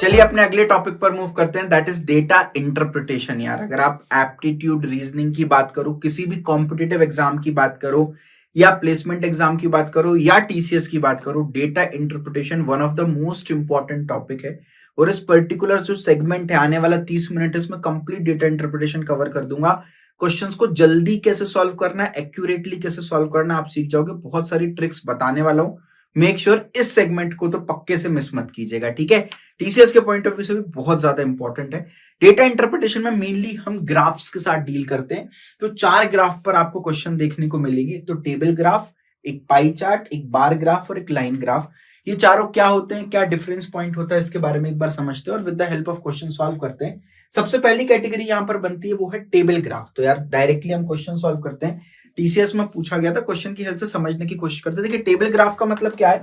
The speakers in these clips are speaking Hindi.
चलिए अपने अगले टॉपिक पर मूव करते हैं, दैट इज डेटा इंटरप्रिटेशन। यार अगर आप एप्टीट्यूड रीजनिंग की बात करो, किसी भी कॉम्पिटिटिव एग्जाम की बात करो, या प्लेसमेंट एग्जाम की बात करो, या टीसीएस की बात करो, data interpretation one of the most important topic है। और इस पर्टिकुलर जो सेगमेंट है, आने वाला 30 मिनट, इसमें कंप्लीट डेटा इंटरप्रिटेशन कवर कर दूंगा। क्वेश्चंस को जल्दी कैसे सॉल्व करना है, एक्यूरेटली कैसे सॉल्व करना है, आप सीख जाओगे। बहुत सारी ट्रिक्स बताने वाला हूं। मेक श्योर इस सेगमेंट को तो पक्के से मिस मत कीजिएगा, ठीक है। टीसीएस के पॉइंट ऑफ व्यू से भी बहुत ज्यादा इंपॉर्टेंट है। डेटा इंटरप्रिटेशन में मेनली हम ग्राफ्स के साथ डील करते हैं। तो 4 ग्राफ पर आपको क्वेश्चन देखने को मिलेंगे। एक तो टेबल ग्राफ, एक पाई चार्ट, एक बार ग्राफ और एक लाइन ग्राफ। ये चारों क्या होते हैं, क्या डिफरेंस पॉइंट होता है, इसके बारे में एक बार समझते हैं और with the help of question solve करते हैं। सबसे पहली कैटेगरी यहां पर बनती है, वो है टेबल ग्राफ। तो यार डायरेक्टली हम क्वेश्चन सॉल्व करते हैं। टीसीएस में पूछा गया था, क्वेश्चन की हेल्प से समझने की कोशिश करते हैं। देखिए टेबल ग्राफ का मतलब क्या है।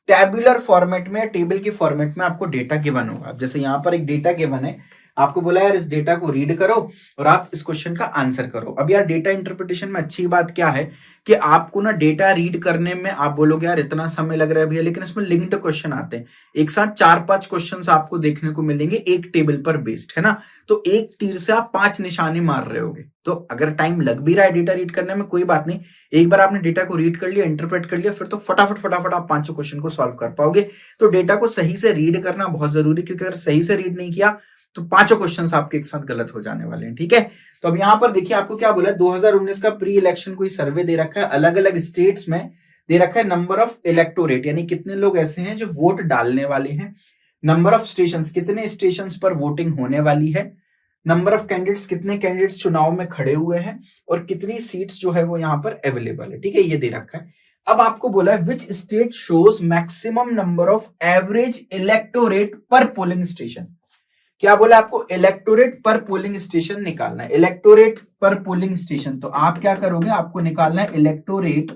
टेबुलर फॉर्मेट में, टेबल के फॉर्मेट में आपको डेटा गिवन होगा। जैसे यहां पर एक डेटा गिवन है, आपको बोला यार इस डेटा को रीड करो और आप इस क्वेश्चन का आंसर करो। अब यार डेटा इंटरप्रिटेशन में अच्छी बात क्या है कि आपको ना डेटा रीड करने में आप बोलोगे यार इतना समय लग रहा है भैया, लेकिन इसमें लिंक्ड क्वेश्चन आते हैं। एक साथ 4-5 क्वेश्चंस आपको देखने को मिलेंगे एक टेबल पर बेस्ड, है ना। तो एक तीर से आप 5 निशाने मार रहे होगे। तो अगर टाइम लग भी रहा है डेटा रीड करने में, कोई बात नहीं। एक बार आपने डेटा को रीड कर लिया, इंटरप्रेट कर लिया, फिर तो फटाफट आप 5 क्वेश्चन को सॉल्व कर पाओगे। तो डेटा को सही से रीड करना बहुत जरूरी, क्योंकि अगर सही से रीड नहीं किया तो 5 क्वेश्चंस आपके एक साथ गलत हो जाने वाले हैं, ठीक है। तो अब यहां पर देखिए आपको क्या बोला है, 2019 का प्री इलेक्शन कोई सर्वे दे रखा है, अलग अलग स्टेट्स में दे रखा है। नंबर ऑफ इलेक्टोरेट यानी कितने लोग ऐसे हैं जो वोट डालने वाले हैं। नंबर ऑफ स्टेशन, कितने स्टेशन पर वोटिंग होने वाली है। नंबर ऑफ कैंडिडेट्स, कितने कैंडिडेट्स चुनाव में खड़े हुए हैं, और कितनी सीट्स जो है वो यहां पर अवेलेबल है, ठीक है। ये दे रखा है। अब आपको बोला है which state shows maximum number of average electorate पर पोलिंग स्टेशन। क्या बोला आपको, इलेक्टोरेट पर पोलिंग स्टेशन निकालना है। इलेक्टोरेट पर पोलिंग स्टेशन, तो आप क्या करोगे, आपको निकालना है electorate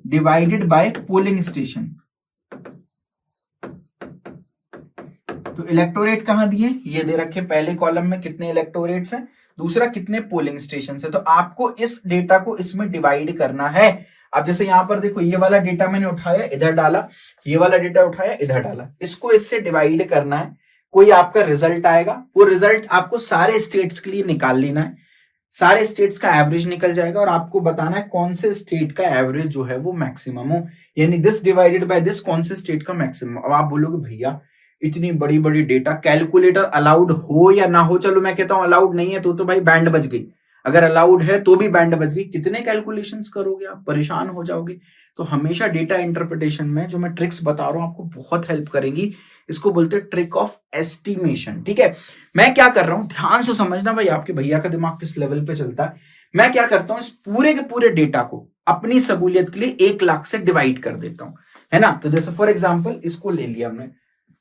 divided by polling station. तो इलेक्टोरेट कहां दिए, ये दे रखे पहले कॉलम में कितने इलेक्टोरेट्स हैं, दूसरा कितने पोलिंग स्टेशन है। तो आपको इस डेटा को इसमें डिवाइड करना है। अब जैसे यहां पर देखो, ये वाला डेटा मैंने उठाया इधर डाला, ये वाला डेटा उठाया इधर डाला, इसको इससे डिवाइड करना है। कोई आपका रिजल्ट आएगा, वो रिजल्ट आपको सारे स्टेट्स के लिए निकाल लेना है। सारे स्टेट्स का एवरेज निकल जाएगा और आपको बताना है कौन से स्टेट का एवरेज जो है वो मैक्सिमम हो, यानी दिस डिवाइडेड बाय दिस, कौन से स्टेट का मैक्सिमम। अब आप बोलोगे भैया इतनी बड़ी बड़ी डेटा, कैलकुलेटर अलाउड हो या ना हो। चलो मैं कहता हूं अलाउड नहीं है तो भाई बैंड बज गई। अगर अलाउड है तो भी बैंड बज गई। कितने कैलकुलेशंस करोगे आप, परेशान हो जाओगे। तो हमेशा डेटा इंटरप्रिटेशन में जो मैं ट्रिक्स बता रहा हूं आपको बहुत हेल्प करेंगी। इसको बोलते हैं ट्रिक ऑफ एस्टिमेशन, ठीक है। मैं क्या कर रहा हूं, ध्यान से समझना भाई, आपके भैया का दिमाग किस लेवल पे चलता है। मैं क्या करता हूं, इस पूरे के पूरे डेटा को अपनी सहूलियत के लिए 1 लाख से डिवाइड कर देता हूं, है ना। तो जैसे फॉर एग्जाम्पल इसको ले लिया हमने,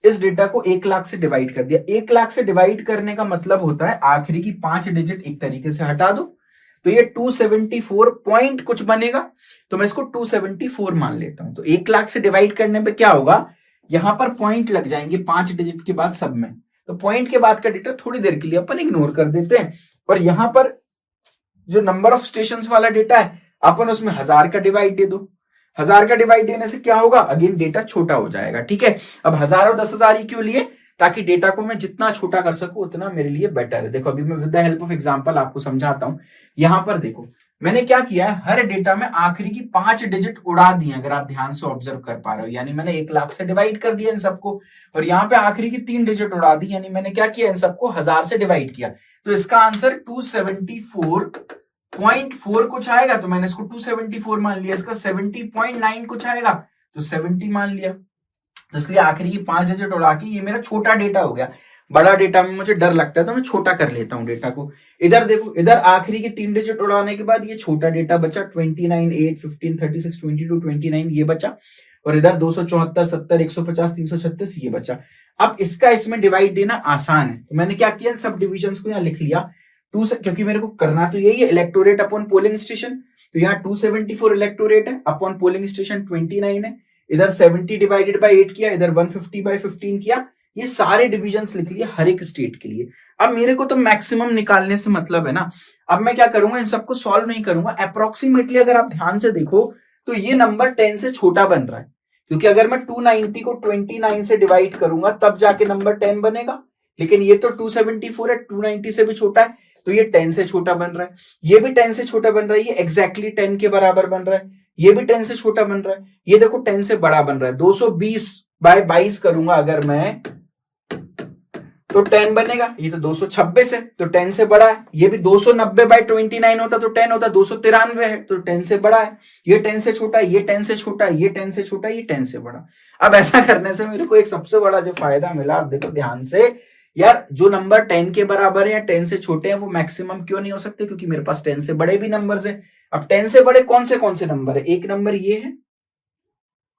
इस डेटा को 1 लाख से डिवाइड कर दिया। 1 लाख से डिवाइड करने का मतलब होता है आखिरी की 5 डिजिट एक तरीके से हटा दो, तो ये 274 पॉइंट कुछ बनेगा। तो मैं इसको 274 मान लेता हूं। तो 1 लाख से डिवाइड करने पे क्या होगा, यहां पर पॉइंट लग जाएंगे 5 डिजिट के बाद सब में। तो पॉइंट के बाद का डेटा थोड़ी देर के लिए अपन इग्नोर कर देते हैं, और यहां पर जो नंबर ऑफ स्टेशन वाला डेटा है अपन उसमें 1000 का डिवाइड दे दो। 1000 का डिवाइड देने से क्या होगा, अगेन डेटा छोटा हो जाएगा, ठीक है। अब 1000 और 10,000 ही क्यों लिए, ताकि डेटा को मैं जितना छोटा कर सकूं उतना मेरे लिए बेटर है। देखो अभी मैं with the help of example आपको समझाता हूं। यहां पर देखो मैंने क्या किया है, हर डेटा में आखिरी की 5 डिजिट उड़ा दी, अगर आप ध्यान से ऑब्जर्व कर पा रहे हो। यानी मैंने 1 लाख से डिवाइड कर दिया इन सबको, और यहाँ पे आखिरी की 3 डिजिट उड़ा दी, यानी मैंने क्या किया, इन सबको 1000 से डिवाइड किया। तो इसका आंसर 274.4 कुछ आएगा, तो मैंने इसको 274 मान लिया। इसका 70.9 कुछ आएगा तो 70 मान लिया। तो इसलिए आखिरी की 5 डिजिट उड़ा के ये मेरा छोटा डेटा हो गया। बड़ा डेटा में मुझे डर लगता है तो मैं छोटा कर लेता हूं डेटा को। इधर देखो, इधर आखिरी की 3 डिजिट उड़ाने के बाद ये छोटा डेटा बचा, 29, 8, 15, 36, 22, 29 ये बचा, और इधर 274, 70, 150, 336 ये बचा। अब इसका इसमें डिवाइड देना आसान है, तो मैंने क्या किया, सब डिविजन्स को यहाँ लिख लिया। क्योंकि मेरे को करना तो यही है, इलेक्टोरेट अपॉन पोलिंग स्टेशन। तो यहाँ 274 इलेक्टोरेट है, अपॉन पोलिंग स्टेशन 29 है। इधर 70 डिवाइडेड बाय 8 किया, इधर 150 बाय 15 किया। ये सारे डिविजन्स लिख लिए हर एक स्टेट के लिए। अब मेरे को तो मैक्सिमम निकालने से मतलब है ना। अब मैं क्या करूंगा, इन सबको सॉल्व नहीं करूंगा, अप्रोक्सीमेटली अगर आप ध्यान से देखो तो ये नंबर 10 से छोटा बन रहा है। क्योंकि अगर मैं 290 को 29 से डिवाइड करूंगा तब जाके नंबर 10 बनेगा, लेकिन ये तो 274 है, 290 से भी छोटा है, तो ये 10 से छोटा बन रहा है, ये भी 10 से छोटा बन रहा है, ये एग्जैक्टली 10 के बराबर बन रहा है, ये भी 10 से छोटा बन रहा है, ये देखो 10 से बड़ा बन रहा है। 220 बाय 22 करूंगा अगर मैं तो 10 बनेगा, ये तो 226 है तो 10 से बड़ा है। ये भी 290 बाय 29 होता तो 10 होता, 293 है तो 10 से बड़ा है। ये 10 से छोटा है, ये 10 से छोटा है, ये 10 से छोटा है, ये 10 से बड़ा। अब ऐसा करने से मेरे को एक सबसे बड़ा जो फायदा मिला, आप देखो ध्यान से यार, जो नंबर 10 के बराबर है या 10 से छोटे हैं वो मैक्सिमम क्यों नहीं हो सकते, क्योंकि मेरे पास 10 से बड़े भी नंबर्स है। अब 10 से बड़े कौन से नंबर है, एक नंबर ये है,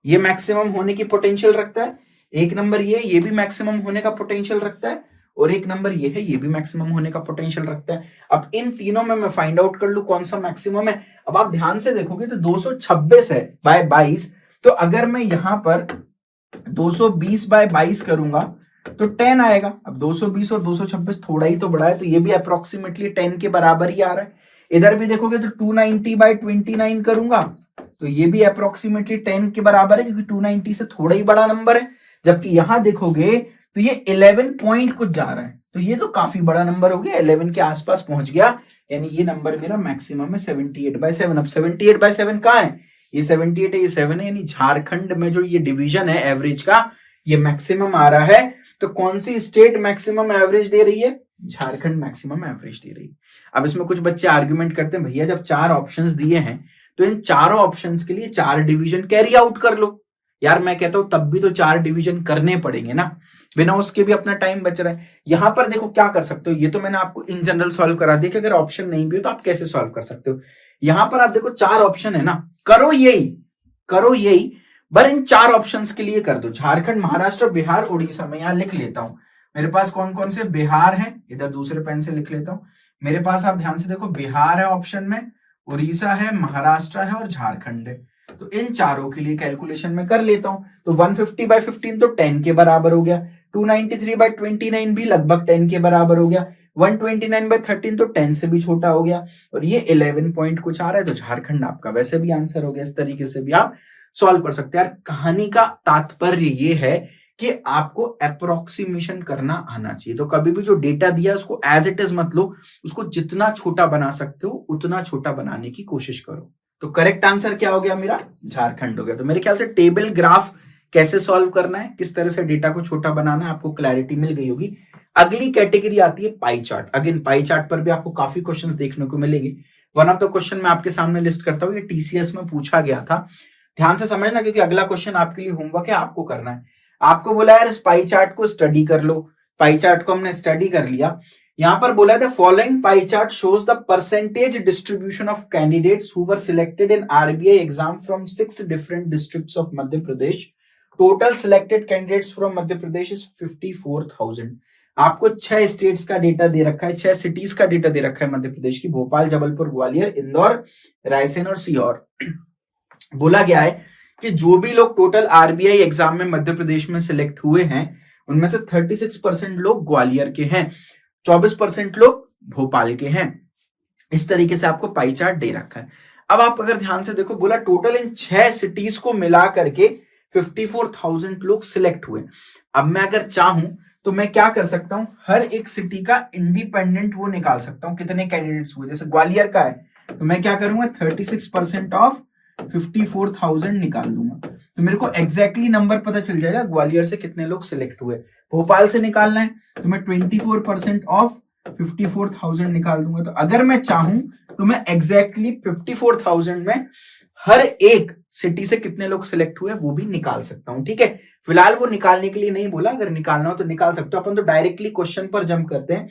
ये मैक्सिमम होने की पोटेंशियल रखता है, एक नंबर ये भी मैक्सिमम होने का पोटेंशियल रखता है, और एक नंबर ये है, ये भी मैक्सिमम होने का पोटेंशियल रखता है। अब इन तीनों में मैं फाइंड आउट कर लूं कौन सा मैक्सिमम है। अब आप ध्यान से देखोगे तो 226 है बाय 22, तो अगर मैं यहां पर 220 बाय 22 करूंगा तो 10 आएगा। अब 220 और 226 थोड़ा ही तो बड़ा है, तो ये भी अप्रोक्सीमेटली 10 के बराबर ही आ रहा है। इधर भी देखोगे तो 290 बाय 29 करूंगा तो ये भी अप्रोक्सीमेटली 10 के बराबर है, क्योंकि 290 से थोड़ा ही बड़ा नंबर है। जबकि यहां देखोगे तो ये 11 पॉइंट कुछ जा रहा है, तो ये तो काफी बड़ा नंबर हो गया, 11 के आसपास पहुंच गया, यानी ये नंबर मेरा मैक्सिमम है 78/7। अब 78/7 कहां है, ये 78 है, ये 7 है, यानी झारखंड में जो ये डिवीजन है एवरेज का, ये मैक्सिमम आ रहा है। तो कौन सी स्टेट मैक्सिमम एवरेज दे रही है, झारखंड मैक्सिमम एवरेज दे रही है। अब इसमें कुछ बच्चे आर्ग्यूमेंट करते हैं, भैया जब 4 ऑप्शंस दिए हैं तो इन चारों ऑप्शंस के लिए 4 डिवीजन कैरी आउट कर लो। यार मैं कहता हूं तब भी तो 4 डिवीजन करने पड़ेंगे ना, बिना उसके भी अपना टाइम बच रहा है। यहां पर देखो क्या कर सकते हो, ये तो मैंने आपको इन जनरल सॉल्व करा दिया कि अगर ऑप्शन नहीं भी हो तो आप कैसे सॉल्व कर सकते हो। यहां पर आप देखो 4 ऑप्शन है ना, करो यही पर इन 4 ऑप्शंस के लिए कर दो, झारखंड, महाराष्ट्र, बिहार, उड़ीसा। मैं यहां लिख लेता हूं मेरे पास कौन कौन से, बिहार है, इधर दूसरे पेन से लिख लेता हूं मेरे पास, आप ध्यान से देखो, बिहार है ऑप्शन में, उड़ीसा है, महाराष्ट्र है और झारखंड है। तो इन चारों के लिए कैलकुलेशन में कर लेता हूं, तो 150 बाय 15 तो 10 के बराबर हो गया, 293 बाय 29 भी लगभग 10 के बराबर हो गया, 129 बाय 13 तो 10 से भी छोटा हो गया, और ये 11 पॉइंट कुछ आ रहा है, तो झारखंड आपका वैसे भी आंसर हो गया। इस तरीके से भी आप सॉल्व कर सकते हैं। यार कहानी का तात्पर्य ये है कि आपको अप्रोक्सीमेशन करना आना चाहिए। तो कभी भी जो डेटा दिया है उसको एज इट इज मत लो, उसको जितना छोटा बना सकते हो उतना छोटा बनाने की कोशिश करो। तो करेक्ट आंसर क्या हो गया मेरा, झारखंड हो गया। तो मेरे ख्याल से टेबल ग्राफ कैसे सॉल्व करना है, किस तरह से डेटा को छोटा बनाना है, आपको क्लैरिटी मिल गई होगी। अगली कैटेगरी आती है pie chart. Again pie chart पर भी आपको काफी क्वेश्चंस देखने को मिलेंगे। वन ऑफ द क्वेश्चन मैं आपके सामने लिस्ट करता हूँ, ये टीसीएस में पूछा गया था, ध्यान से समझना क्योंकि अगला क्वेश्चन आपके लिए होमवर्क है, आपको करना है। आपको बोला यार इस पाई चार्ट को स्टडी कर लो, पाई चार्ट को हमने स्टडी कर लिया। यहां पर बोला था following pie chart shows the percentage distribution of candidates who were selected in RBI exam from 6 different districts of Madhya Pradesh. Total selected candidates from Madhya Pradesh is 54,000। आपको 6 स्टेट्स का डेटा दे रखा है, 6 सिटीज का डेटा दे रखा है मध्य प्रदेश की, भोपाल, जबलपुर, ग्वालियर, इंदौर, रायसेन और सीहोर। बोला गया है कि जो भी लोग टोटल आरबीआई एग्जाम में मध्य प्रदेश में सिलेक्ट हुए हैं उनमें से 36% लोग ग्वालियर के हैं, 24% लोग भोपाल के हैं। इस तरीके से आपको पाई चार्ट दे रखा है। अब आप अगर ध्यान से देखो, बोला टोटल इन 6 सिटीज को मिला करके 54,000 लोग सिलेक्ट हुए। अब मैं अगर चाहूं तो मैं क्या कर सकता हूं, हर एक सिटी का इंडिपेंडेंट वो निकाल सकता हूं कितने कैंडिडेट्स हुए। जैसे ग्वालियर का है तो मैं क्या करूंगा, 36% ऑफ 54,000 निकाल दूंगा, तो मेरे को एग्जैक्टली नंबर पता चल जाएगा ग्वालियर से कितने लोग सिलेक्ट हुए। भोपाल से निकालना है तो मैं 24% ऑफ 54,000 निकाल दूंगा। तो अगर मैं चाहूं तो मैं एग्जैक्टली 54,000 में हर एक सिटी से कितने लोग सिलेक्ट हुए वो भी निकाल सकता हूं। ठीक है, फिलहाल वो निकालने के लिए नहीं बोला, अगर निकालना हो तो निकाल सकते हो। अपन तो डायरेक्टली क्वेश्चन पर जंप करते हैं।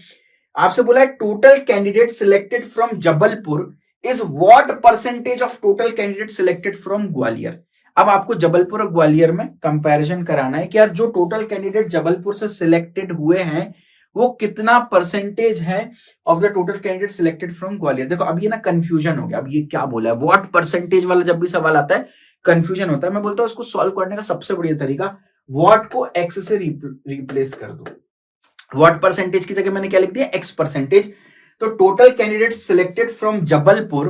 आपसे बोला है total candidate selected from Jabalpur is what percentage of total candidate selected from Gwalior. अब आपको जबलपुर और ग्वालियर में कंपैरिजन कराना है कि यार जो टोटल कैंडिडेट जबलपुर से सिलेक्टेड हुए हैं वो कितना परसेंटेज है of the total candidate selected from Gwalior. देखो अब ये ना कंफ्यूजन हो गया, अब ये क्या बोला है, व्हाट परसेंटेज वाला जब भी सवाल आता है कंफ्यूजन होता है। मैं बोलता हूं उसको सॉल्व करने का सबसे बढ़िया तरीका, व्हाट को एक्स से रिप्लेस कर दो। व्हाट परसेंटेज की जगह मैंने क्या लिख दिया, एक्स परसेंटेज। तो total candidate selected from Jabalpur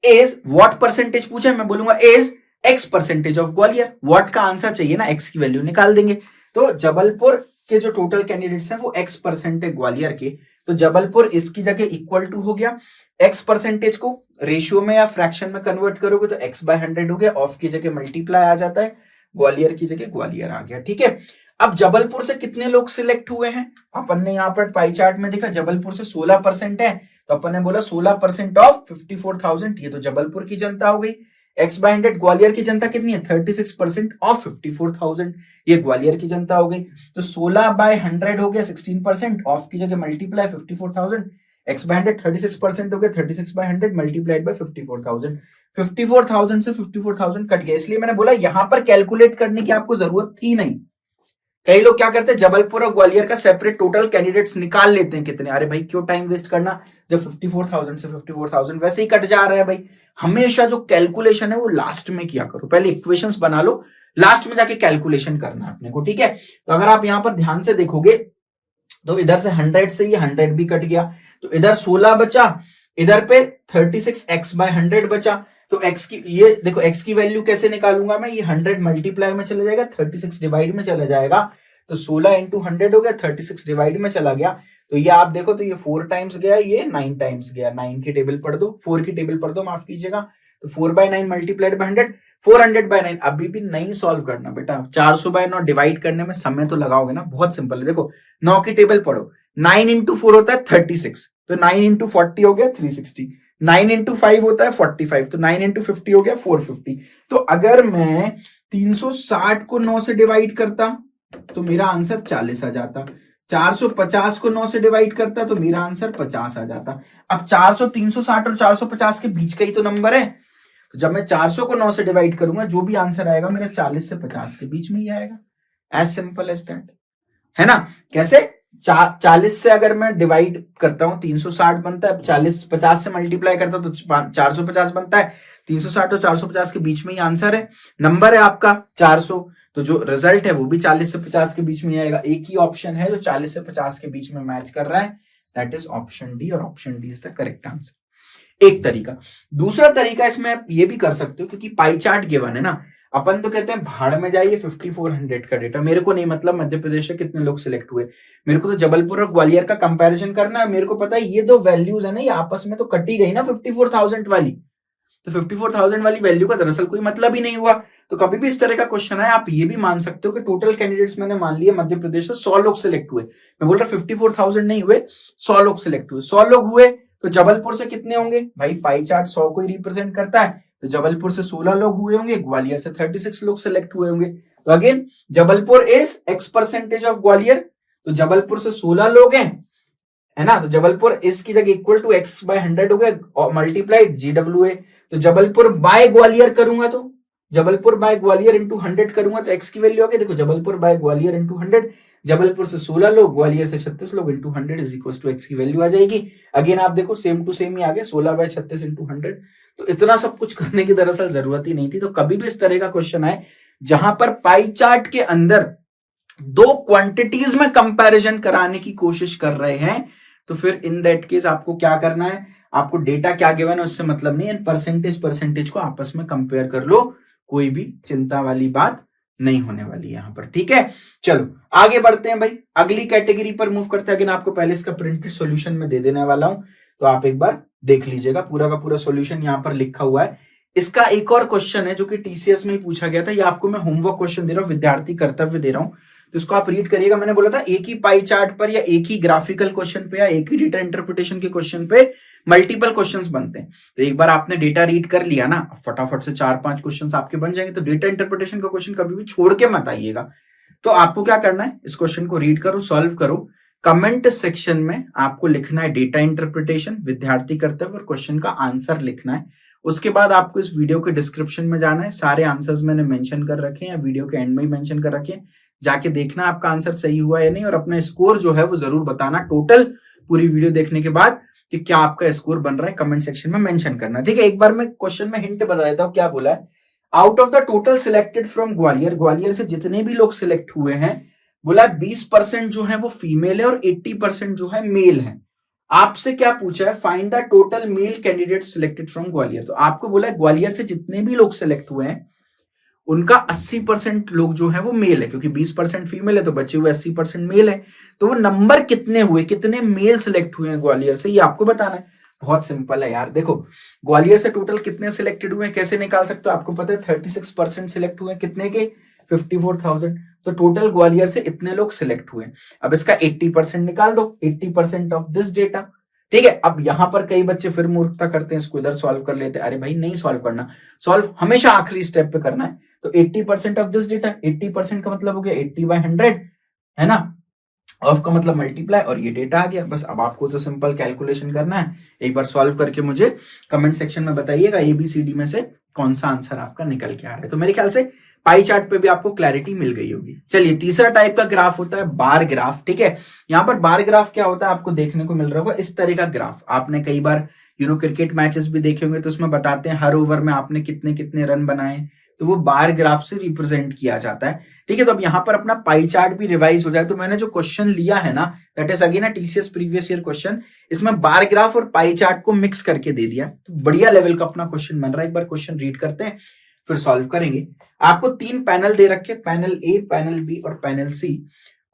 is what percentage पूछा है, मैं बोलूंगा is x percentage of Gwalior. What का आंसर चाहिए ना, x की वैल्यू निकाल देंगे। तो जबलपुर के जो टोटल कैंडिडेट्स हैं वो x परसेंट है ग्वालियर के, तो जबलपुर इसकी जगह इक्वल टू हो गया, x परसेंटेज को रेशियो में या फ्रैक्शन में कन्वर्ट करोगे तो x बाय 100 हो गया, ऑफ की जगह मल्टीप्लाई आ जाता है, ग्वालियर की जगह ग्वालियर आ गया। ठीक है, अब जबलपुर से कितने लोग सिलेक्ट हुए हैं, अपन ने यहाँ पर पाई चार्ट में देखा जबलपुर से 16% है, तो अपन ने बोला 16% ऑफ 54,000, ये तो जबलपुर की जनता हो गई। x बाय 100 ग्वालियर की जनता कितनी है, 36% ऑफ 54,000, ये ग्वालियर की जनता हो गई। तो 16 बाय 100 हो गया 16%, ऑफ की जगह मल्टीप्लाई 54,000, x बाय 100 36% हो गया, 36 बाय 100 मल्टीप्लाइड बाय 54,000, 54,000 से 54,000 कट गया। इसलिए मैंने बोला यहां पर कैलकुलेट करने की आपको जरूरत थी नहीं। कई लोग क्या करते हैं, जबलपुर और ग्वालियर का सेपरेट टोटल कैंडिडेट्स निकाल लेते हैं कितने, अरे भाई क्यों टाइम वेस्ट करना, जब 54,000 से 54,000 वैसे ही कट जा रहा है। भाई हमेशा जो कैलकुलेशन है वो लास्ट में किया करो, पहले इक्वेशंस बना लो, लास्ट में जाके कैलकुलेशन करना है अपने को। ठीक है, तो अगर आप यहां पर ध्यान से देखोगे तो इधर से 100 से ये 100 भी कट गया, तो इधर 16 बचा, इधर पे 36x बाय 100 बचा। तो x की, ये देखो x की वैल्यू कैसे निकालूंगा मैं, ये 100 मल्टीप्लाई में चला जाएगा, 36 डिवाइड में चला जाएगा, तो 16 इंटू 100 हो गया, 36 डिवाइड में चला गया, तो ये आप देखो तो ये 4 टाइम्स गया, ये 9 टाइम्स गया, 9 की टेबल पढ़ दो, 4 की टेबल पढ़ दो, माफ कीजिएगा, तो 4 बाय 9 मल्टीप्लाइड बाय 100, 400 बाय 9। अभी भी नहीं सॉल्व करना बेटा, 400 बाय 9 डिवाइड करने में समय तो लगाओगे ना, बहुत सिंपल है। देखो 9 की टेबल पढ़ो, 9 इंटू 4 होता है 36, तो 9 इंटू 40 हो गया 360, 9 इंटू 5 होता है 45, तो 9 इंटू 50 हो गया 450। तो अगर मैं 360 को 9 से डिवाइड करता तो मेरा आंसर 40 आ जाता, 450 को 9 से डिवाइड करता तो मेरा आंसर 50 आ जाता। अब 400, 360 और 450 के बीच का ही तो नंबर है, तो जब मैं 400 को 9 से डिवाइड करूंगा जो भी आंसर आएगा मेरा 40 से 50 के बीच में ही आएगा, एज सिंपल एज दैट, है ना। कैसे, 40 से अगर मैं डिवाइड करता हूं 360 बनता है, 40 50 से मल्टीप्लाई करता हूं तो 450 बनता है, 360 और 450 के बीच में ही आंसर है, नंबर है आपका 400, तो जो रिजल्ट है वो भी 40 से 50 के बीच में आएगा। एक ही ऑप्शन है जो 40 से 50 के बीच में मैच कर रहा है, दैट इज ऑप्शन डी, और option D is the correct answer. एक तरीका। दूसरा तरीका इसमें आप ये भी कर सकते हो, क्योंकि पाई चार्ट गिवन है ना, अपन तो कहते हैं भाड़ में जाइए 5400 का डेटा, मेरे को नहीं मतलब मध्य प्रदेश से कितने लोग सिलेक्ट हुए, मेरे को तो जबलपुर और ग्वालियर का कंपैरिजन करना है। मेरे को पता है ये दो वैल्यूज है ना, ये आपस में तो कटी गई ना 54,000 वाली, तो 54,000 वाली वैल्यू का दरअसल कोई मतलब ही नहीं हुआ। तो कभी भी इस तरह का क्वेश्चन है, आप ये भी मान सकते हो कि टोटल कैंडिडेट्स मैंने मान लिया मध्य प्रदेश से 100 लोग सिलेक्ट हुए, मैं बोल रहा 54,000 नहीं हुए, 100 लोग सिलेक्ट हुए, 100 लोग हुए तो जबलपुर से कितने होंगे भाई, पाई चार्ट 100 को ही रिप्रेजेंट करता है, तो जबलपुर से 16 लोग हुए होंगे, ग्वालियर से 36 लोग सिलेक्ट हुए होंगे। तो again Jabalpur is x percentage of Gwalior, तो जबलपुर से 16 लोग हैं, है ना, तो जबलपुर इसकी जगह इक्वल टू x बाय 100 हो गया, मल्टीप्लाइड GWA, तो जबलपुर बाय ग्वालियर करूंगा तो जबलपुर बाय ग्वालियर इंटू 100 करूंगा तो x की वैल्यू आ गई, देखो जबलपुर बाय ग्वालियर इंटू 100, जबलपुर से 16 लोग, ग्वालियर से 36 लोग into 100 is equal to x की वैल्यू आ जाएगी। अगेन आप देखो सेम टू सेम ही आ गया, 16 बाय 36 इंटू 100, तो इतना सब कुछ करने की दरअसल जरूरत ही नहीं थी। तो कभी भी इस तरह का क्वेश्चन आए जहां पर पाई चार्ट के अंदर दो क्वांटिटीज में कंपैरिजन कराने की कोशिश कर रहे हैं, तो फिर इन दैट केस आपको क्या करना है, आपको डेटा क्या गिवन है उससे मतलब नहीं है, परसेंटेज को आपस में कंपेयर कर लो, कोई भी चिंता वाली बात नहीं होने वाली यहां पर। ठीक है, चलो आगे बढ़ते हैं भाई, अगली कैटेगरी पर मूव करते हैं। अगेन आपको पहले इसका प्रिंटेड सॉल्यूशन में दे देने वाला हूं, तो आप एक बार देख लीजिएगा, पूरा का पूरा सॉल्यूशन यहां पर लिखा हुआ है। इसका एक और क्वेश्चन है जो कि टीसीएस में ही पूछा गया था, ये आपको मैं होमवर्क क्वेश्चन दे रहा हूं, विद्यार्थी कर्तव्य दे रहा हूं, तो इसको आप रीड करिएगा। मैंने बोला था एक ही पाई चार्ट पर या एक ही ग्राफिकल क्वेश्चन पे या एक ही डेटा इंटरप्रिटेशन के क्वेश्चन पे मल्टीपल क्वेश्चंस बनते हैं। तो एक बार आपने डेटा रीड कर लिया ना, फटाफट से 4-5 क्वेश्चंस आपके बन जाएंगे, तो डेटा इंटरप्रिटेशन का क्वेश्चन कभी भी छोड़ के मत आइएगा। तो आपको क्या करना है, इस क्वेश्चन को रीड करो, सॉल्व करो, कमेंट सेक्शन में आपको लिखना है डेटा इंटरप्रिटेशन, विद्यार्थी कर्तव्य और क्वेश्चन का आंसर लिखना है। उसके बाद आपको इस वीडियो के डिस्क्रिप्शन में जाना है, सारे आंसर्स मैंने मेंशन कर रखे हैं या वीडियो के एंड में ही मेंशन कर रखे हैं, जाके देखना आपका आंसर सही हुआ या नहीं, और अपना स्कोर जो है वो जरूर बताना टोटल पूरी वीडियो देखने के बाद कि क्या आपका स्कोर बन रहा है, कमेंट सेक्शन में मेंशन करना। ठीक है, एक बार मैं क्वेश्चन में हिंट बता देता हूँ क्या बोला है। Out of the total selected from Gwalior, Gwalior से जितने भी लोग सिलेक्ट हुए हैं, बोला 20% जो है वो फीमेल है और 80% जो है मेल है। आपसे क्या पूछा है, find the total male candidate selected from Gwalior. तो आपको बोला है ग्वालियर से जितने भी लोग सिलेक्ट हुए हैं उनका 80% लोग जो है वो मेल है, क्योंकि 20% फीमेल है तो बचे हुए 80% मेल है। तो वो नंबर कितने हुए, कितने मेल सिलेक्ट हुए हैं ग्वालियर से, ये आपको बताना है। बहुत सिंपल है यार, देखो ग्वालियर से टोटल कितने सिलेक्टेड हुए हैं कैसे निकाल सकते हो, आपको पता है 36% सिलेक्ट हुए हैं, कितने के 54,000। तो टोटल ग्वालियर से इतने लोग सिलेक्ट हुए। अब इसका 80% निकाल दो, 80% ऑफ दिस डेटा। ठीक है, अब यहां पर कई बच्चे फिर मूर्खता करते हैं, इसको इधर सॉल्व कर लेते हैं। अरे भाई नहीं सॉल्व करना, सॉल्व हमेशा आखिरी स्टेप पे करना है। तो 80% ऑफ दिस डेटा, 80% का मतलब हो गया 80/100, है ना। ऑफ का मतलब मल्टीप्लाई, और ये डेटा आ गया। बस अब आपको तो सिंपल कैलकुलेशन करना है। एक बार सॉल्व करके मुझे कमेंट सेक्शन में बताइएगा ABCD में से कौन सा आंसर आपका निकल के आ रहा है। तो मेरे ख्याल से पाई चार्ट पे भी आपको क्लैरिटी मिल गई होगी। चलिए, तीसरा टाइप का ग्राफ होता है बार ग्राफ। ठीक है, यहाँ पर बार ग्राफ क्या होता है आपको देखने को मिल रहा होगा, इस तरह का ग्राफ। आपने कई बार क्रिकेट मैचेस भी देखे होंगे, तो उसमें बताते हैं हर ओवर में आपने कितने कितने रन बनाए, तो वो बार ग्राफ से रिप्रेजेंट किया जाता है। ठीक है, तो अब यहाँ पर अपना पाई चार्ट भी रिवाइज हो जाए। तो मैंने जो क्वेश्चन लिया है ना, that is again TCS previous year question, इसमें बार ग्राफ और पाई चार्ट को मिक्स करके दे दिया। तो बढ़िया लेवल का अपना क्वेश्चन बन रहा है। एक बार क्वेश्चन रीड करते हैं फिर सॉल्व करेंगे। आपको 3 पैनल दे रखे, पैनल A, पैनल B और पैनल C।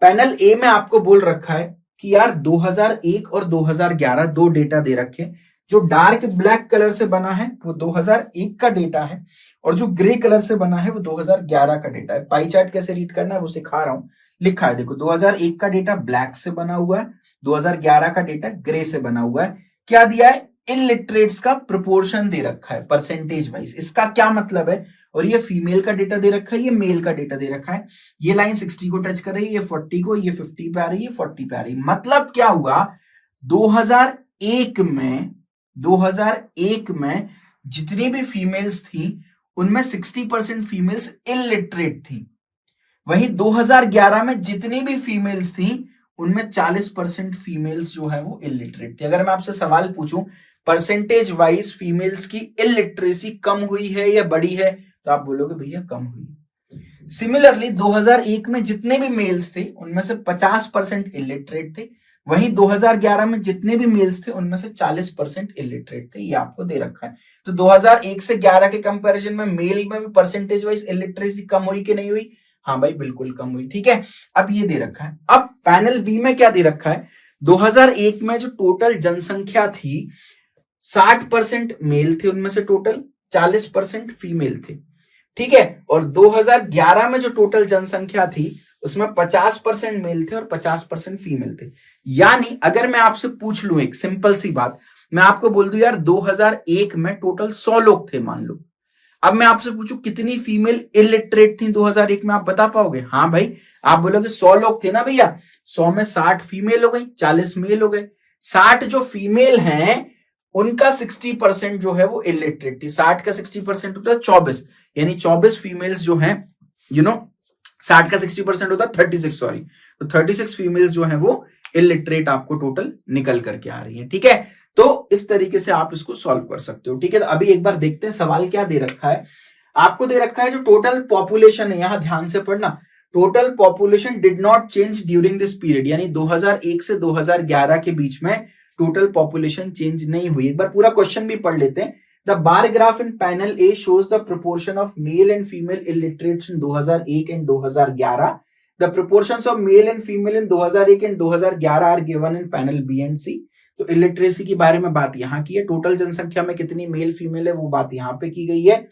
पैनल A में आपको बोल रखा है कि यार 2001 और 2011 दो डेटा दे रखे। जो डार्क ब्लैक कलर से बना है वो 2001 का डेटा है, और जो ग्रे कलर से बना है वो 2011 का डेटा है। पाई चार्ट कैसे रीड करना है वो सिखा रहा हूं। लिखा है देखो, 2001 का डेटा ब्लैक से बना हुआ है, 2011 का डेटा ग्रे से बना हुआ है। क्या दिया है, इलिटरेट्स का प्रोपोर्शन दे रखा है परसेंटेज वाइज। इसका क्या मतलब है, और ये फीमेल का डेटा दे रखा है, ये मेल का डेटा दे रखा है। ये लाइन 60 को टच कर रही है, ये 40 को, ये 50 पे आ रही है, 40 पे आ रही है। मतलब क्या हुआ, 2001 में जितनी भी फीमेल्स थी उनमें 60% फीमेल्स इलिटरेट थी। वही 2011 में जितनी भी फीमेल्स थी उनमें 40% फीमेल्स जो है वो इलिटरेट थी। अगर मैं आपसे सवाल पूछूं परसेंटेज वाइज फीमेल्स की इलिटरेसी कम हुई है या बढ़ी है, तो आप बोलोगे भैया कम हुई। सिमिलरली 2001 में जितने भी मेल्स थे उनमें से 50% इलिटरेट थे, वहीं 2011 में जितने भी मेल्स थे उनमें से 40% इलिटरेट थे। ये आपको दे रखा है। तो 2001 से 11 के कंपैरिजन में मेल में भी परसेंटेज वाइज इलिटरेसी कम हुई कि नहीं हुई, हाँ भाई बिल्कुल कम हुई। ठीक है, अब ये दे रखा है। अब पैनल बी में क्या दे रखा है, 2001 में जो टोटल जनसंख्या थी 60% मेल थे, उनमें से टोटल 40% फीमेल थे। ठीक है, और 2011 में जो टोटल जनसंख्या थी उसमें 50% मेल थे और 50% फीमेल थे। यानी अगर मैं आपसे पूछ लूं एक सिंपल सी बात, मैं आपको बोल दूं यार 2001 में टोटल 100 लोग थे मान लो। अब मैं आपसे पूछूं कितनी फीमेल इलिटरेट थी 2001 में, आप बता पाओगे? हाँ भाई, आप बोलोगे 100 लोग थे ना भैया, 100 में 60 फीमेल हो गई, 40 मेल हो गए। 60 जो फीमेल हैं उनका 60% जो है वो इलिटरेट थी। 60 का 60% होता है 24, यानी 24 फीमेल्स जो हैं 60 का 60% होता है 36, सॉरी, तो 36 फीमेल्स जो हैं वो इलिटरेट आपको टोटल निकल करके आ रही है। ठीक है, तो इस तरीके से आप इसको सॉल्व कर सकते हो। ठीक है, तो अभी एक बार देखते हैं सवाल क्या दे रखा है। आपको दे रखा है जो टोटल पॉपुलेशन है, यहां ध्यान से पढ़ना, total population did not change during this period, यानी 2001 से 2011 के बीच में टोटल पॉपुलेशन चेंज नहीं हुई। एक बार पूरा क्वेश्चन भी पढ़ लेते हैं। The bar graph in panel A shows the proportion of male and female illiterates in 2001 and 2011. The proportions of male and female in 2001 and 2011 are given in panel B and C. तो इलिटरेसी की बारे में बात यहां की है, टोटल जनसंख्या में कितनी मेल फीमेल है वो बात यहां पे की गई है।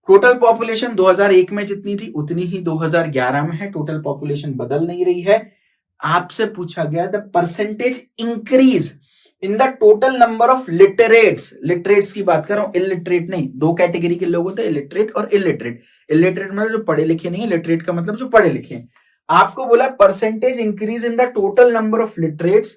टोटल पॉपुलेशन 2001 में जितनी थी उतनी ही 2011 में है, टोटल पॉपुलेशन बदल नहीं रही है। आपसे पूछा गया the percentage increase in the total number of literates, literates की बात कर रहा हूं, इलिटरेट नहीं। दो कैटेगरी के लोग होते हैं, इलिटरेट और इलिटरेट। इलिटरेट मतलब जो पढ़े लिखे नहीं है, लिटरेट का मतलब जो पढ़े लिखे हैं। आपको बोला percentage increase in the total number of literates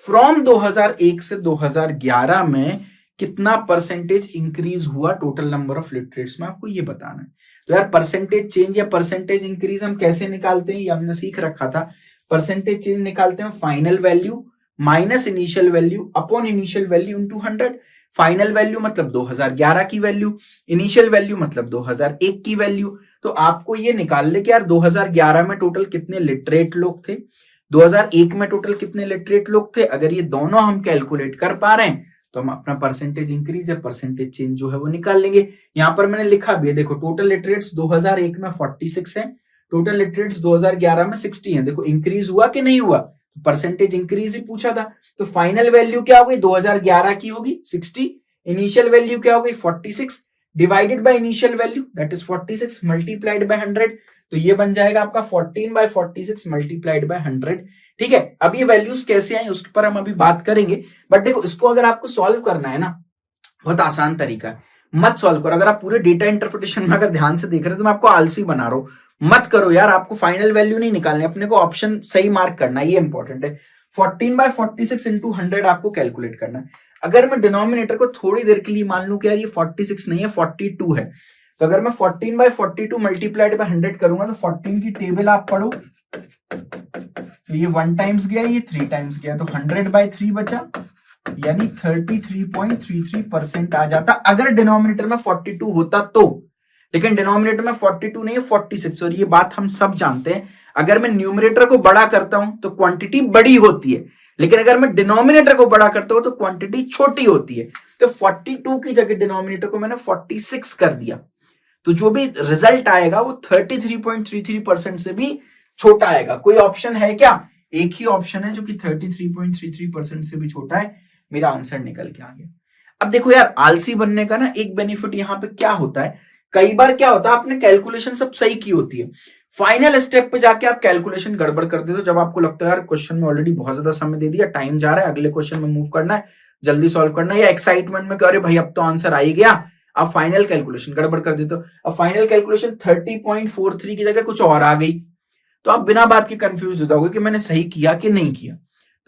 from 2001 से 2011 में कितना परसेंटेज इंक्रीज हुआ टोटल नंबर ऑफ लिटरेट्स में, आपको ये बताना है। तो यार परसेंटेज चेंज या परसेंटेज इंक्रीज हम कैसे निकालते हैं, ये हमने सीख रखा था। परसेंटेज चेंज निकालते हैं final value minus initial value upon initial value into 100। Final value मतलब 2011 की वैल्यू, इनिशियल वैल्यू मतलब 2001 की वैल्यू। तो आपको ये निकाल ले कि यार 2011 में टोटल कितने लिटरेट लोग थे, 2001 में टोटल कितने लिटरेट लोग थे। अगर ये दोनों हम कैलकुलेट कर पा रहे हैं तो हम अपना परसेंटेज इंक्रीज या परसेंटेज चेंज जो है वो निकाल लेंगे। यहाँ पर मैंने लिखा भी है, देखो टोटल लिटरेट्स 2001 में 46 है, टोटल लिटरेट्स 2011 में 60 है। देखो इंक्रीज हुआ कि नहीं हुआ, परसेंटेज इंक्रीज ही पूछा था। तो फाइनल वैल्यू क्या हो गई, 2011 की होगी 60, इनिशियल वैल्यू क्या हो गई 46, divided by initial value that is 46 multiplied by 100, तो ये बन जाएगा आपका 14/46 मल्टीप्लाइड बाय 100। ठीक है, अब ये वैल्यूज कैसे आई उस पर हम अभी बात करेंगे, बट देखो इसको अगर आपको सॉल्व करना है ना, बहुत आसान तरीका है, मत सॉल्व करो। अगर आप पूरे डेटा इंटरप्रिटेशन में अगर ध्यान से देख रहे हो तो मैं आपको आलसी बना रहा हूं, मत करो यार, आपको फाइनल वैल्यू नहीं निकालनी, अपने को ऑप्शन सही मार्क करना है, ये इंपॉर्टेंट है। 14/46 इंटू 100 आपको कैलकुलेट करना है। अगर मैं डिनोमिनेटर को थोड़ी देर के लिए मान लूं कि यार ये 46 नहीं है 42 है, तो अगर मैं 14/42 मल्टीप्लाइड बाय 100 करूंगा तो 14 की टेबल आप पढ़ो, तो ये 1 टाइम्स गया, ये 3 टाइम्स गया, तो 100/3 बचा, यानी 33.33% आ जाता अगर डिनोमिनेटर में 42 होता तो। लेकिन डिनोमिनेटर में 42 नहीं है 46, और ये बात हम सब जानते हैं, अगर मैं न्यूमरेटर को बड़ा करता हूं तो क्वांटिटी बड़ी होती है, लेकिन अगर मैं डिनोमिनेटर को बड़ा करता हूं तो क्वांटिटी छोटी होती है। तो 42 की जगह डिनोमिनेटर को मैंने 46 कर दिया, तो जो भी रिजल्ट आएगा वो 33.33% से भी छोटा आएगा। कोई ऑप्शन है क्या, एक ही ऑप्शन है जो कि 33.33% से भी छोटा है, मेरा आंसर निकल के आ गया। अब देखो यार, आलसी बनने का ना एक बेनिफिट यहाँ पे क्या होता है, कई बार क्या होता है आपने कैलकुलेशन सब सही की होती है, फाइनल स्टेप पे जाके आप कैलकुलेशन गड़बड़ कर देते हो, जब आपको लगता है यार क्वेश्चन में ऑलरेडी बहुत ज्यादा समय दे दिया, टाइम जा रहा है, अगले क्वेश्चन में मूव करना है, जल्दी सॉल्व करना है, या एक्साइटमेंट में कह रहे भाई अब तो आंसर आ ही गया, अब फाइनल कैलकुलेशन गड़बड़ कर देते हो। अब फाइनल कैलकुलेशन 30.43 की जगह कुछ और आ गई, तो आप बिना बात के कंफ्यूज हो जाओगे कि मैंने सही किया कि नहीं किया।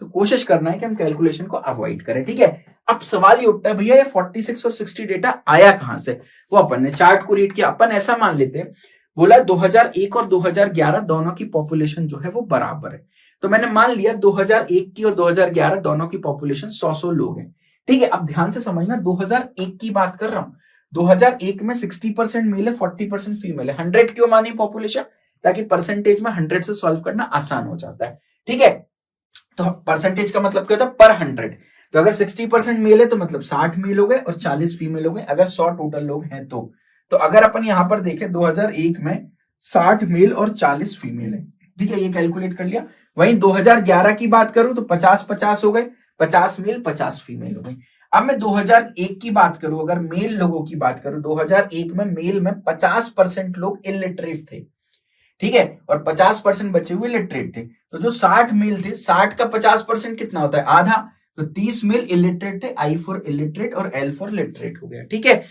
तो कोशिश करना है कि हम कैलकुलेशन को अवॉइड करें। ठीक है, अब सवाल ये उठता है भैया ये 46 और 60 डेटा आया कहां से, वो अपन ने चार्ट को रीड किया, अपन ऐसा मान लेते हैं, बोला 2001 और 2011 दोनों की पॉपुलेशन जो है वो बराबर है, तो मैंने मान लिया 2001 की और 2011 दोनों की पॉपुलेशन 100 लोग हैं। ठीक है, अब ध्यान से समझना, 2001 की बात कर रहा हूं, 2001 में 60% मेल है 40% फीमेल है। 100 क्यों मानी पॉपुलेशन, ताकि परसेंटेज में 100 से सॉल्व करना आसान हो जाता है। ठीक है, तो परसेंटेज का मतलब क्या होता है, पर 100, तो अगर 60% मेल है तो मतलब 60 मेल हो गए और 40 फीमेल हो गए, अगर 100 टोटल लोग हैं तो अगर अपन यहां पर देखें 2001 में 60 मेल और 40 फीमेल है। ठीक है, ये कैलकुलेट कर लिया। वहीं 2011 की बात करूं तो 50-50 हो गए, 50 मेल 50 फीमेल हो गई। अब मैं 2001 की बात करूं, अगर मेल लोगों की बात करूं, 2001 में मेल में 50% लोग इलिटरेट थे, ठीक है, और 50% बचे हुए लिटरेट थे, तो जो 60 मेल थे, 60 का 50% कितना होता है, आधा, तो 30 मेल इलिटरेट थे, आई फॉर इलिटरेट और एल फॉर लिटरेट हो गया। ठीक है,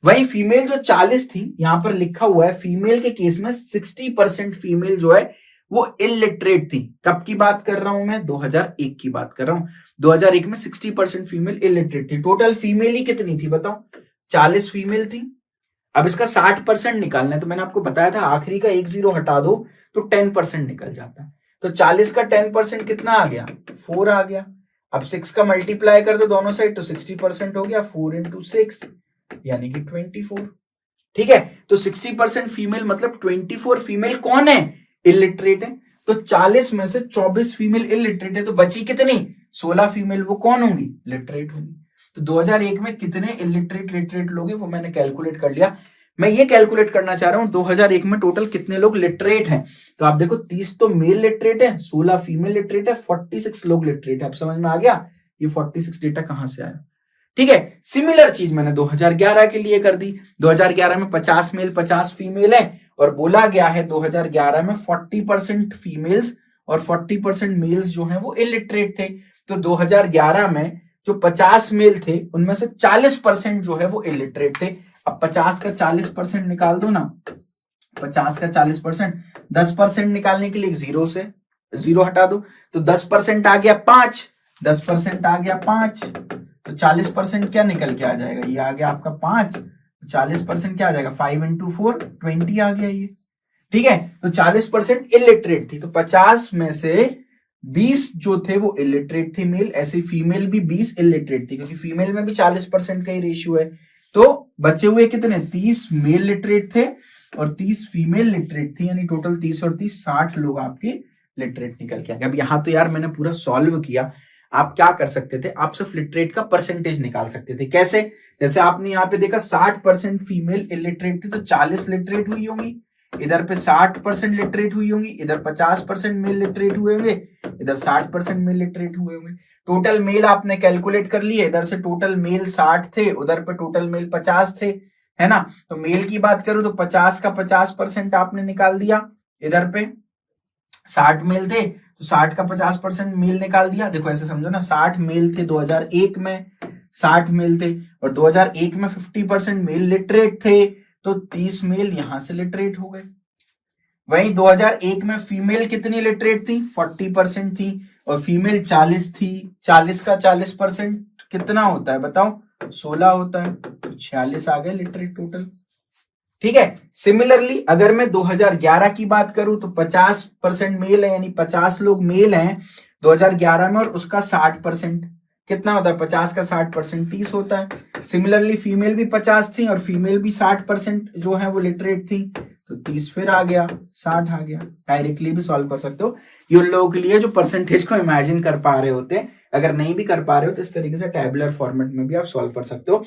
वही फीमेल जो 40 थी, यहां पर लिखा हुआ है फीमेल के केस में 60% फीमेल जो है वो इलिटरेट थी। कब की बात कर रहा हूं मैं, 2001 की बात कर रहा हूं। 2001 में 60% फीमेल इलिटरेट थी। टोटल फीमेल ही कितनी थी बताओ, 40 फीमेल थी। अब इसका 60% निकालना है, तो मैंने आपको बताया था आखिरी का एक जीरो हटा दो तो 10% निकल जाता है, तो 40 का 10% कितना आ गया, 4 आ गया। अब 6 का मल्टीप्लाई कर दो दोनों साइड तो 60% हो गया, 4 into 6 यानी कि 24। ठीक है, तो 60% फीमेल मतलब 24 फीमेल कौन है, इलिटरेट है। तो 40 में से 24 फीमेल इलिटरेट है, तो बची कितनी, 16 फीमेल, वो कौन होंगी, लिटरेट होंगी। तो 2001 में कितने इलिटरेट लिटरेट लोग हैं वो मैंने कैलकुलेट कर लिया। मैं ये कैलकुलेट करना चाह रहा हूं 2001 में टोटल कितने लोग लिटरेट हैं, तो आप देखो 30 तो मेल लिटरेट है, 16 फीमेल लिटरेट है, 46 लोग लिटरेट है। अब समझ में आ गया ये 46 डेटा कहां से आया। ठीक है, सिमिलर चीज मैंने 2011 के लिए कर दी। 2011 में 50 मेल 50 फीमेल है, और बोला गया है 2011 में 40% फीमेल्स और 40% मेल्स जो हैं वो इलिटरेट थे। तो 2011 में जो 50 मेल थे उनमें से 40% जो है वो इलिटरेट थे। अब 50 का 40% निकाल दो ना, 50 का 40%, 10% निकालने के लिए जीरो से जीरो हटा दो, तो 10% आ गया 5, 10% आ गया 5, तो 40% क्या निकल के आ जाएगा, ये आ गया आपका 5, 40% क्या आ जाएगा, 5 into 4 20 आ गया ये। ठीक है, तो 40% इलिटरेट थी, तो 50 में से 20 जो थे वो इलिटरेट थे मेल, ऐसे फीमेल भी 20 इलिटरेट थी, क्योंकि फीमेल में भी 40% का ही रेशियो है। तो बचे हुए कितने, 30 मेल लिटरेट थे और 30 फीमेल लिटरेट थी, यानी टोटल 30 और 30 60 लोग आपके लिटरेट निकल के आ गए। अब यहां तो यार मैंने पूरा सॉल्व किया, आप क्या कर सकते थे, आप सिर्फ लिटरेट का परसेंटेज निकाल सकते थे। कैसे? जैसे आपने यहाँ पे देखा 60% फीमेल इलिटरेट थी, तो 40 लिटरेट हुई होंगी, इधर पे 60% लिटरेट हुई होंगी, इधर 50% मेल लिटरेट हुए होंगे, इधर 60% मेल लिटरेट हुए होंगे। टोटल मेल आपने कैलकुलेट कर लिए, इधर से टोटल मेल 60 थे, उधर पे टोटल मेल 50 थे, है ना। तो मेल की बात करूं तो 50 का 50% आपने निकाल दिया, इधर पे 60 मेल थे तो 60 का 50% मेल निकाल दिया। देखो ऐसे समझो ना, 60 मेल थे 2001 में, 60 मेल थे, और 2001 में 50% मेल लिटरेट थे, तो 30 मेल यहां से लिटरेट हो गए। वहीं 2001 में फीमेल कितनी लिटरेट थी? 40% थी, और फीमेल 40 थी। 40 का 40% कितना होता है बताओ? 16 होता है, तो 46 आ गए लिटरेट टोटल। ठीक है। सिमिलरली अगर मैं 2011 की बात करूं तो 50% मेल है, यानी 50 लोग मेल हैं 2011 में, और उसका 60% कितना होता है? 50 का 60% 30 होता है। सिमिलरली फीमेल भी 50 थी और फीमेल भी 60% जो है वो लिटरेट थी, तो 30 फिर आ गया, 60 आ गया। डायरेक्टली भी सॉल्व कर सकते हो, ये उन लोगों के लिए जो परसेंटेज को इमेजिन कर पा रहे होते हैं। अगर नहीं भी कर पा रहे हो तो इस तरीके से टैबुलर फॉर्मेट में भी आप सॉल्व कर सकते हो।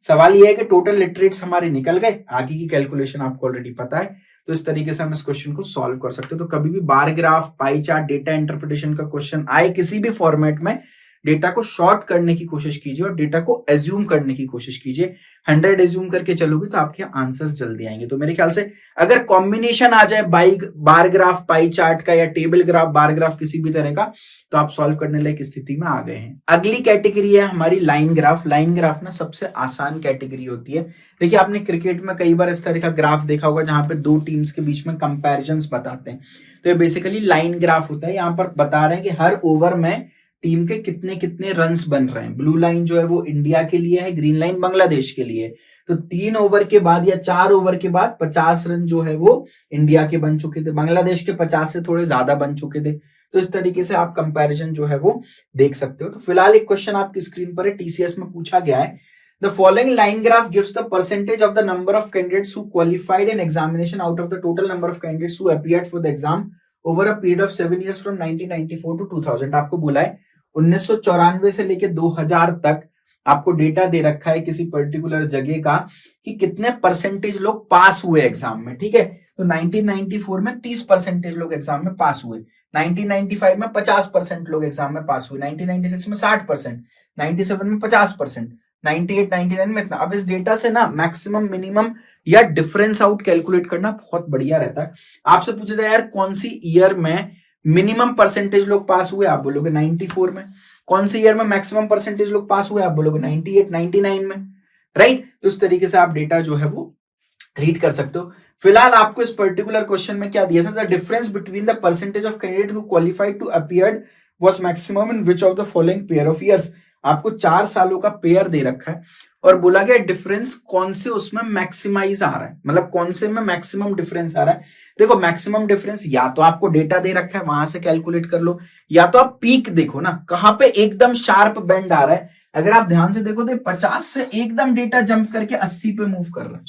सवाल ये है कि टोटल लिटरेट्स हमारे निकल गए, आगे की कैलकुलेशन आपको ऑलरेडी पता है, तो इस तरीके से हम इस क्वेश्चन को सॉल्व कर सकते हो। तो कभी भी bar graph, pie chart, data interpretation का क्वेश्चन आए किसी भी फॉर्मेट में, डेटा को शॉर्ट करने की कोशिश कीजिए और डेटा को एज्यूम करने की कोशिश कीजिए। 100 एज्यूम करके चलोगे तो आपके आंसर जल्दी आएंगे। तो मेरे ख्याल से अगर कॉम्बिनेशन आ जाए बार ग्राफ पाई चार्ट का या टेबल ग्राफ बार ग्राफ किसी भी तरह का, तो आप सॉल्व करने लायक स्थिति में आ गए हैं। अगली कैटेगरी है हमारी लाइन ग्राफ। लाइन ग्राफ ना सबसे आसान कैटेगरी होती है। देखिए आपने क्रिकेट में कई बार इस तरह का ग्राफ देखा होगा जहां पे दो टीम्स के बीच में कंपैरिजंस बताते हैं, तो ये बेसिकली लाइन ग्राफ होता है। यहाँ पर बता रहे हैं कि हर ओवर में टीम के कितने कितने रन्स बन रहे हैं। ब्लू लाइन जो है वो इंडिया के लिए है, ग्रीन लाइन बांग्लादेश के लिए। तो 3 ओवर के बाद या 4 ओवर के बाद 50 रन जो है वो इंडिया के बन चुके थे, बांग्लादेश के 50 से थोड़े ज्यादा बन चुके थे। तो इस तरीके से आप कंपैरिजन जो है वो देख सकते हो। तो फिलहाल एक क्वेश्चन आपकी स्क्रीन पर है, टीसीएस में पूछा गया है, the following line graph gives the percentage of the number of candidates who qualified in examination out of the total number of candidates who appeared for the exam over a period of 7 years from 1994 to 2000। आपको बोला है 1994 से लेके 2000 तक आपको डेटा दे रखा है किसी पर्टिकुलर जगह का कि कितने परसेंटेज लोग पास हुए एग्जाम में। ठीक है, तो 1994 में 30% लोग एग्जाम में पास हुए, 1995 में 50% लोग एग्जाम में पास हुए, 1996 में 60%, 97 में 50%, 98 99 में इतना। अब इस डेटा से ना मैक्सिमम मिनिमम या डिफरेंस आउट कैलकुलेट करना बहुत बढ़िया रहता है। आपसे पूछा जाए यार कौन सी ईयर में मिनिमम परसेंटेज लोग पास हुए, आप बोलोगे 94 में। कौन से ईयर में मैक्सिमम परसेंटेज लोग पास हुए, आप बोलोगे 98 99 में, राइट। तो इस तरीके से आप डेटा जो है वो रीड कर सकते हो। फिलहाल आपको इस पर्टिकुलर क्वेश्चन में क्या दिया था, the difference between the percentage of candidate who qualified to appeared was maximum in which of the following pair of years. आपको 4 सालों का पेयर दे रखा है और बोला गया डिफरेंस कौन से उसमें मैक्सिमाइज आ रहा है, मतलब कौन से में मैक्सिमम डिफरेंस आ रहा है। देखो मैक्सिमम डिफरेंस या तो आपको डेटा दे रखा है वहां से कैलकुलेट कर लो, या तो आप पीक देखो ना कहां पे एकदम शार्प बेंड आ रहा है। अगर आप ध्यान से देखो तो 50 से एकदम डेटा जंप करके 80 पे मूव कर रहा है,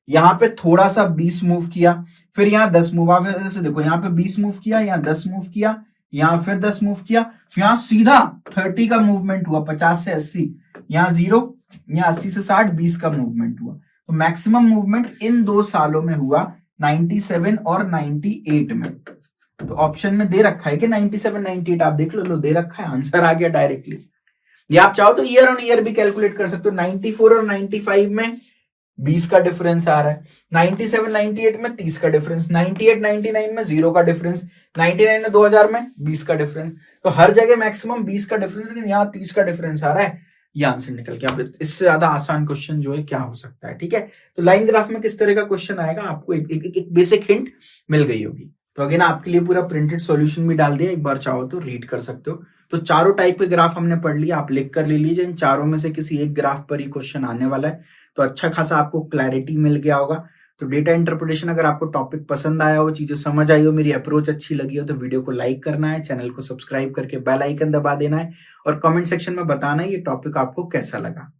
यहाँ पे थोड़ा सा 20 मूव किया, फिर यहाँ 10 मूव। आप जैसे देखो यहाँ पे 20 मूव किया, यहाँ 10 मूव किया, यहाँ फिर 10 मूव किया, यहाँ सीधा 30 का मूवमेंट हुआ, 50 से 80, यहाँ 0, यहाँ 80 से 60, 20 का मूवमेंट हुआ। तो मैक्सिमम मूवमेंट इन 2 सालों में हुआ 97 और 98 में। तो ऑप्शन में दे रखा है कि 97 98, आप देख लो दे रखा है, आंसर आ गया डायरेक्टली। या आप चाहो तो ईयर ऑन ईयर भी कैलकुलेट कर सकते हो। 94 और 95 में 20 का डिफरेंस आ रहा है, 97 98 में 30 का डिफरेंस, 98 99 में 0 का डिफरेंस, 99 में 2000 में 20 का डिफरेंस। तो हर जगह मैक्सिमम 20 का डिफरेंस, लेकिन यहाँ 30 का डिफरेंस आ रहा है, ये आंसर निकल के। अब इससे ज्यादा आसान क्वेश्चन जो है क्या हो सकता है। ठीक है, तो लाइन ग्राफ में किस तरह का क्वेश्चन आएगा आपको एक बेसिक हिंट मिल गई होगी। तो अगेन आपके लिए पूरा प्रिंटेड सॉल्यूशन भी डाल दिया, एक बार चाहो तो रीड कर सकते हो। तो चारों टाइप के ग्राफ हमने पढ़ लिया, आप लिख कर ले लीजिए। इन चारों में से किसी एक ग्राफ पर ही क्वेश्चन आने वाला है, तो अच्छा खासा आपको क्लैरिटी मिल गया होगा। तो डेटा इंटरप्रिटेशन अगर आपको टॉपिक पसंद आया हो, चीजें समझ आई हो, मेरी अप्रोच अच्छी लगी हो, तो वीडियो को लाइक करना है, चैनल को सब्सक्राइब करके बेल आइकन दबा देना है और कमेंट सेक्शन में बताना है ये टॉपिक आपको कैसा लगा।